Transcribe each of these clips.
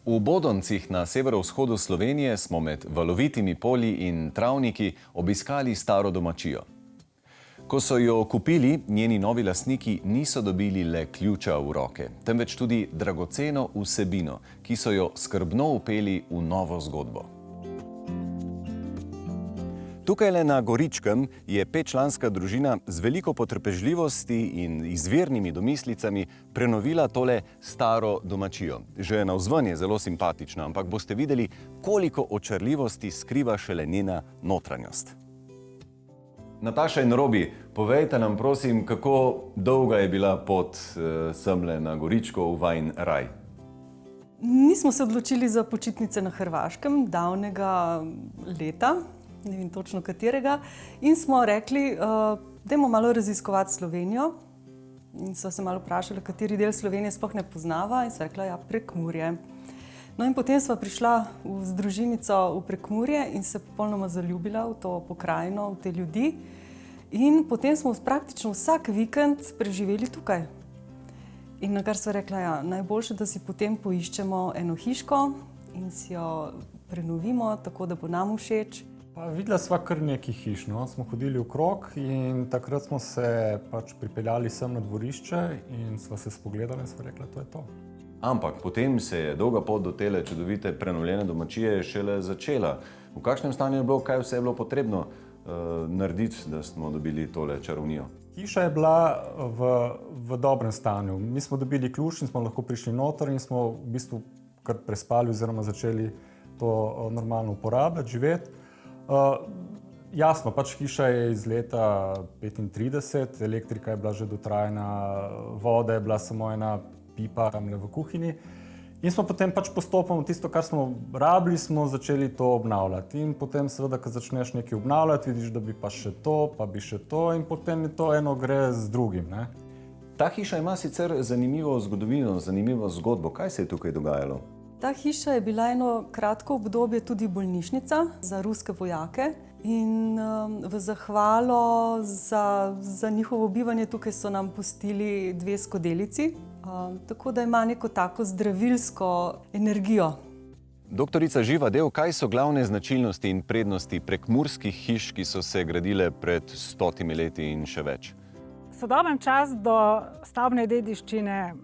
V Bodoncih na severovzhodu Slovenije smo med valovitimi polji in travniki obiskali staro domačijo. Ko so jo kupili, njeni novi lastniki niso dobili le ključa v roke, temveč tudi dragoceno vsebino, ki so jo skrbno vpeli v novo zgodbo. Tukajle na Goričkem je petčlanska družina z veliko potrpežljivosti in izvirnimi domislicami prenovila tole staro domačijo. Že navzven je zelo simpatična, ampak boste videli, koliko očarljivosti skriva šele njena notranjost. Nataša in Robi, povejte nam prosim, kako dolga je bila pot semle na Goričko v vajin raj? Nismo se odločili za počitnice na Hrvaškem davnega leta, ne vem točno katerega, in smo rekli, dajmo malo raziskovati Slovenijo. In so se malo vprašali, kateri del Slovenije sploh ne poznava, in so rekla, ja, Prekmurje. No in potem sva prišla z družinico v Prekmurje in se popolnoma zaljubila v to pokrajino, v te ljudi. In potem smo praktično vsak vikend preživeli tukaj. In na kar sva rekla, ja, najboljše, da si potem poiščemo eno hiško in si jo prenovimo, tako da bo nam všeč. Videla sva kar nekaj hiš, no. Smo hodili okrog in takrat smo se pripeljali sem na dvorišče in sva se spogledala in sva rekla, to je to. Ampak potem se je dolga pot do tele čudovite prenovljene domačije šele začela. V kakšnem stanju je bilo, kaj vse je bilo potrebno narediti, da smo dobili tole čarovnijo? Hiša je bila v dobrem stanju. Mi smo dobili ključ in smo lahko prišli noter in smo v bistvu kar prespali oziroma začeli to normalno uporabljati, živeti. Jasno, hiša je iz leta 35, elektrika je bila že dotrajana, voda je bila samo ena pipa tamle v kuhinji. In smo potem postopoma tisto, kar smo rabili, smo začeli to obnavljati. In potem seveda, ko začneš nekaj obnavljati, vidiš, da bi pa še to, pa bi še to in potem je to eno gre z drugim, ne. Ta hiša ima sicer zanimivo zgodovino, zanimivo zgodbo. Kaj se je tukaj dogajalo? Ta hiša je bila eno kratko obdobje tudi bolnišnica za ruske vojake in v zahvalo za njihovo bivanje tukaj so nam pustili 2 skodelici, tako da ima neko tako zdravilsko energijo. Doktorica Živa Dev, kaj so glavne značilnosti in prednosti prekmurskih hiš, ki so se gradile pred 100 leti in še več? Sodoben čas do stavbne dediščine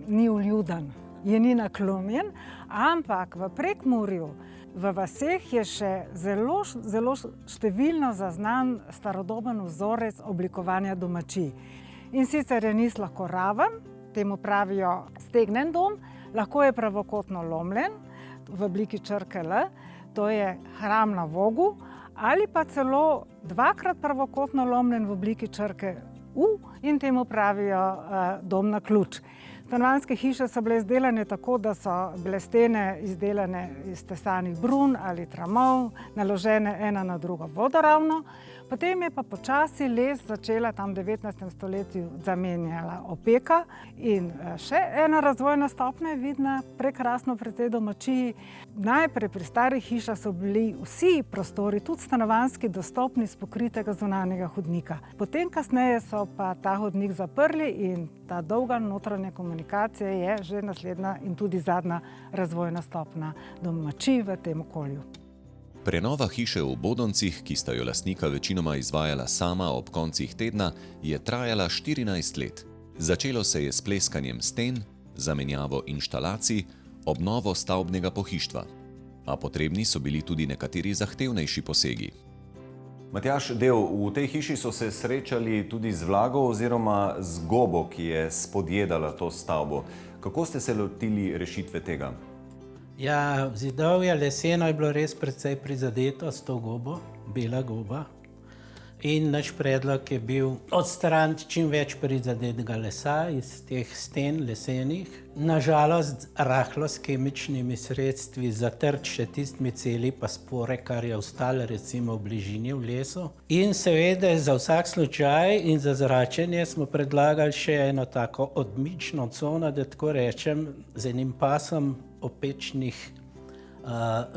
ni vljuden. Je ni naklonjen, ampak v Prekmurju, v vaseh je še zelo številno zaznan starodoben vzorec oblikovanja domačij. In sicer je niz lahko raven, temu pravijo stegnen dom, lahko je pravokotno lomljen v obliki črke L, to je hram na Vogu, ali pa celo 2-krat pravokotno lomljen v obliki črke U in temu pravijo dom na ključ. Stanovanjske hiše so bile izdelane tako, da so bile stene izdelane iz tesanih brun ali tramov, naložene ena na drugo vodoravno. Potem je pa počasi les začela tam v 19. stoletju zamenjala opeka in še ena razvojna stopnja je vidna prekrasno pri tej domačiji. Najprej pri starih hišah so bili vsi prostori, tudi stanovanjski, dostopni s pokritega zunanjega hodnika. Potem kasneje so pa ta hodnik zaprli in ta dolga notranja komunikacija je že naslednja in tudi zadnja razvojna stopnja domačij v tem okolju. Prenova hiše v Bodoncih, ki sta jo lastnika večinoma izvajala sama ob koncih tedna, je trajala 14 let. Začelo se je s pleskanjem sten, zamenjavo inštalacij, obnovo stavbnega pohištva. A potrebni so bili tudi nekateri zahtevnejši posegi. Matjaž Dev, v tej hiši so se srečali tudi z vlago oziroma z gobo, ki je spodjedala to stavbo. Kako ste se lotili rešitve tega? Ja, zidovje leseno je bilo res precej prizadeto s to gobo, bela goba. In naš predlog je bil odstraniti čim več prizadetega lesa iz teh sten lesenih. Nažalost, rahlo s kemičnimi sredstvi zatrti še tistimi celi pa spore, kar je ostalo recimo v bližini v lesu. In seveda za vsak slučaj in za zračenje smo predlagali še eno tako odmično cono, da tako rečem, z enim pasom opečnih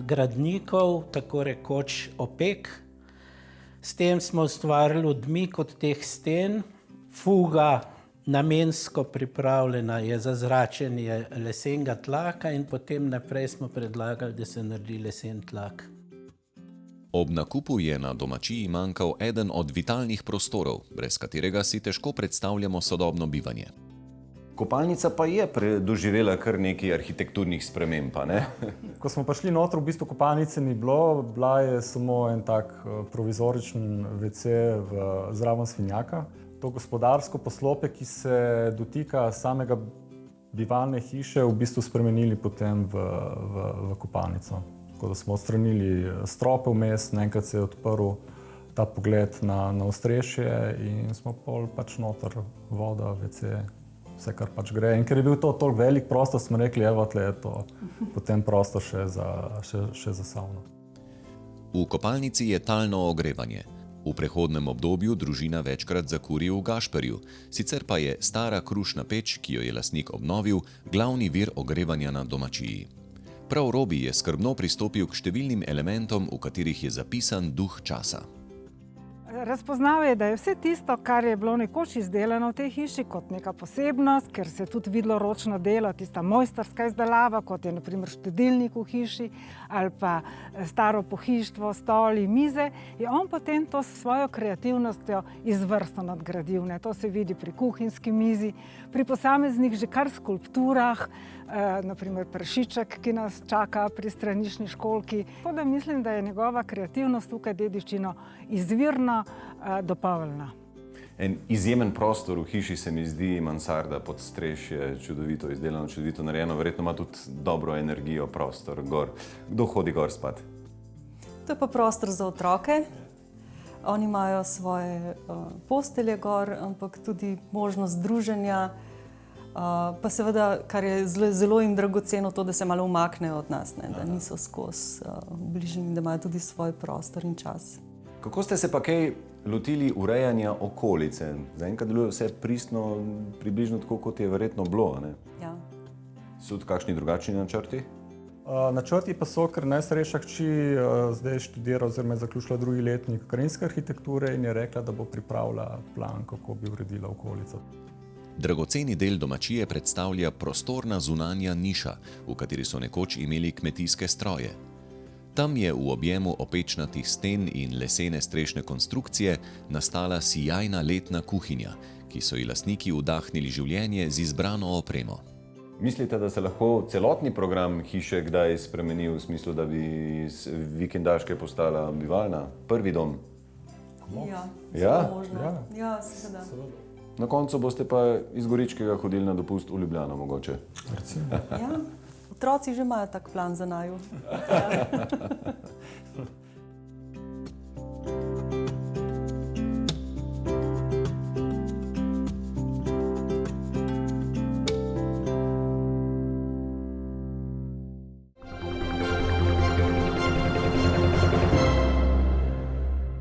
gradnikov, tako rekoč opek. S tem smo ustvarili odmik od teh sten, fuga namensko pripravljena je za zračenje lesenega tlaka in potem naprej smo predlagali, da se naredi lesen tlak. Ob nakupu je na domačiji manjkal eden od vitalnih prostorov, brez katerega si težko predstavljamo sodobno bivanje. Kopalnica pa je doživela kar nekaj arhitekturnih sprememb, pa ne? Ko smo prišli noter, v bistvu kopalnice ni bilo, bila je samo en tak provizoričen WC zraven svinjaka. To gospodarsko poslopje, ki se dotika samega bivalne hiše, v bistvu spremenili potem v kopalnico. Tako da smo odstranili strope vmes, naenkrat se je odprl ta pogled na ostrešje in smo pol pač noter voda, WC, vse kar pač gre. In ker je bil to toliko velik prostor, smo rekli, evo, tle je to potem prostor še za savno. V kopalnici je talno ogrevanje. V prehodnem obdobju družina večkrat zakuri v Gašperju, sicer pa je stara krušna peč, ki jo je lastnik obnovil, glavni vir ogrevanja na domačiji. Prav Robi je skrbno pristopil k številnim elementom, v katerih je zapisan duh časa. Razpoznal je, da je vse tisto, kar je bilo nekoč izdelano v tej hiši kot neka posebnost, ker se je tudi videlo ročno delo, tista mojstrska izdelava, kot je na primer štedilnik v hiši ali pa staro pohištvo, stoli, mize, je on potem to s svojo kreativnostjo izvrstno nadgradil. To se vidi pri kuhinjski mizi, pri posameznih že kar skulpturah, naprimer prašiček, ki nas čaka pri straniščni školjki. Tako da mislim, da je njegova kreativnost tukaj dediščino izvirno dopolnjena. En izjemen prostor v hiši se mi zdi, mansarda, podstrešje, čudovito izdelano, čudovito narejeno, verjetno ima tudi dobro energijo prostor gor. Kdo hodi gor spat? To je pa prostor za otroke. Oni imajo svoje postelje gor, ampak tudi možnost druženja. Pa seveda, kar je zelo jim dragoceno, to, da se malo umaknejo od nas, ne? Da niso skozi v bližini, da imajo tudi svoj prostor in čas. Kako ste se pa kaj lotili urejanja okolice? Zaenkrat deluje vse pristno, približno tako, kot je verjetno bilo, ne? Ja. So tudi kakšni drugačni načrti? Načrti pa so, ker najstarejša hči zdaj študira oziroma je zaključila drugi letnik krajinske arhitekture in je rekla, da bo pripravila plan, kako bi uredila okolico. Dragoceni del domačije predstavlja prostorna zunanja niša, v kateri so nekoč imeli kmetijske stroje. Tam je v objemu opečnatih sten in lesene strešne konstrukcije nastala sijajna letna kuhinja, ki so ji lastniki vdahnili življenje z izbrano opremo. Mislite, da se lahko celotni program hiše kdaj spremeni v smislu, da bi iz vikendaške postala bivalna, prvi dom? Ja, Ja? zelo možno. Ja, seveda. Na koncu boste pa iz Goričkega hodili na dopust v Ljubljano mogoče. Ja, otroci že imajo tak plan za naju. Ja.